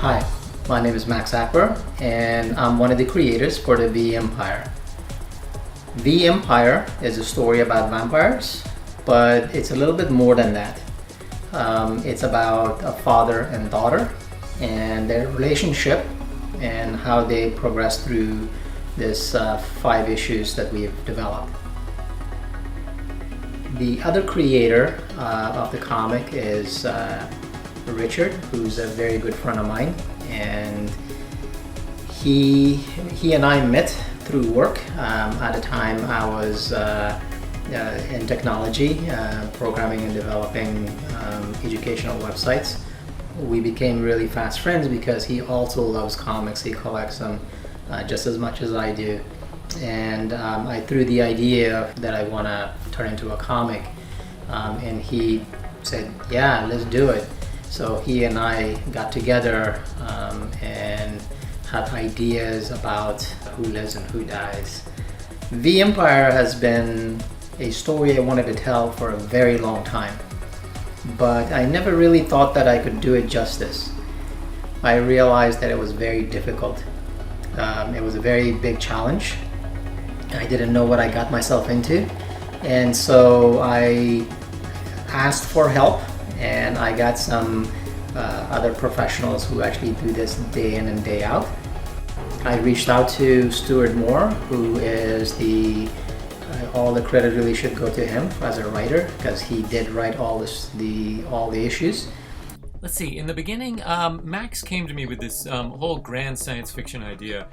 Hi, my name is Max Akbar, and I'm one of the creators for the V Empire. V Empire is a story about vampires, but it's a little bit more than that. It's about a father and daughter and their relationship and how they progress through this 5 issues that we've developed. The other creator of the comic is Richard, who's a very good friend of mine, and he and I met through work. At the time I was in technology, programming and developing educational websites. We became really fast friends because he also loves comics. He collects them just as much as I do, and I threw the idea that I want to turn into a comic, and he said, yeah, let's do it. So he and I got together and had ideas about who lives and who dies. V Empire has been a story I wanted to tell for a very long time, but I never really thought that I could do it justice. I realized that it was very difficult. It was a very big challenge. I didn't know what I got myself into, and so I asked for help, and I got some other professionals who actually do this day in and day out. I reached out to Stuart Moore, who is all the credit really should go to him as a writer, because he did write all the issues. Let's see, in the beginning, Max came to me with this whole grand science fiction idea.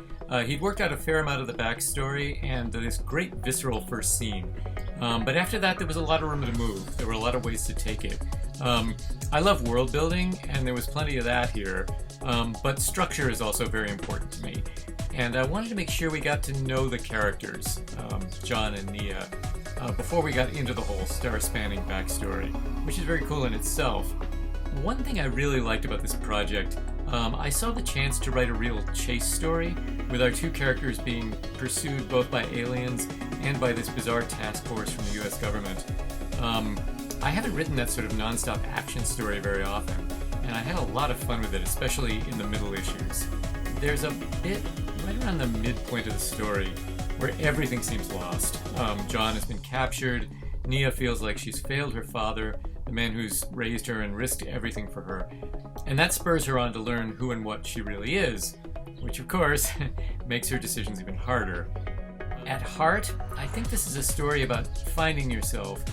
He'd worked out a fair amount of the backstory and this great visceral first scene. But after that, there was a lot of room to move. There were a lot of ways to take it. I love world building, and there was plenty of that here. But structure is also very important to me. And I wanted to make sure we got to know the characters, John and Nia, before we got into the whole star-spanning backstory, which is very cool in itself. One thing I really liked about this project, I saw the chance to write a real chase story with our 2 characters being pursued both by aliens and by this bizarre task force from the US government. I haven't written that sort of non-stop action story very often, and I had a lot of fun with it, especially in the middle issues. There's a bit right around the midpoint of the story where everything seems lost. John has been captured, Nia feels like she's failed her father, the man who's raised her and risked everything for her, and that spurs her on to learn who and what she really is, which of course makes her decisions even harder. At heart, I think this is a story about finding yourself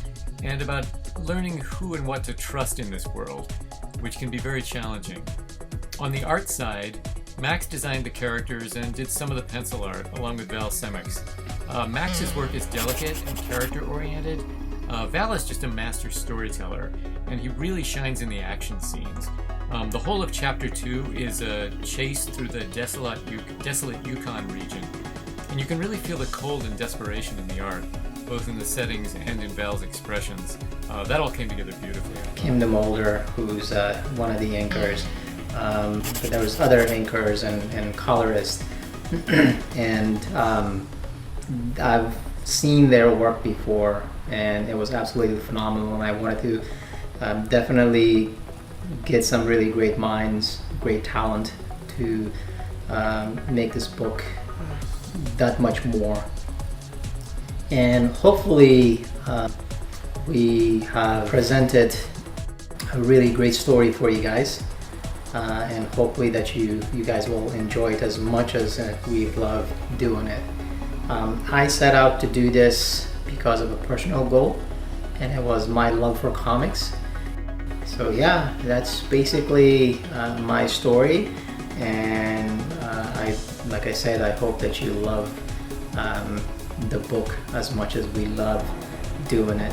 and about learning who and what to trust in this world, which can be very challenging. On the art side, Max designed the characters and did some of the pencil art, along with Val Semix. Max's work is delicate and character-oriented. Val is just a master storyteller, and he really shines in the action scenes. The whole of Chapter 2 is a chase through the desolate Yukon region, and you can really feel the cold and desperation in the art, both in the settings and in Val's expressions. That all came together beautifully. Kim DeMolder, who's one of the inkers, but there was other inkers and colorists, and I've seen their work before, and it was absolutely phenomenal, and I wanted to definitely get some really great minds, great talent to make this book that much more. And hopefully we have presented a really great story for you guys, and hopefully that you guys will enjoy it as much as we've loved doing it. I set out to do this because of a personal goal, and it was my love for comics. So yeah, that's basically my story, and like I said, I hope that you love the book as much as we love doing it.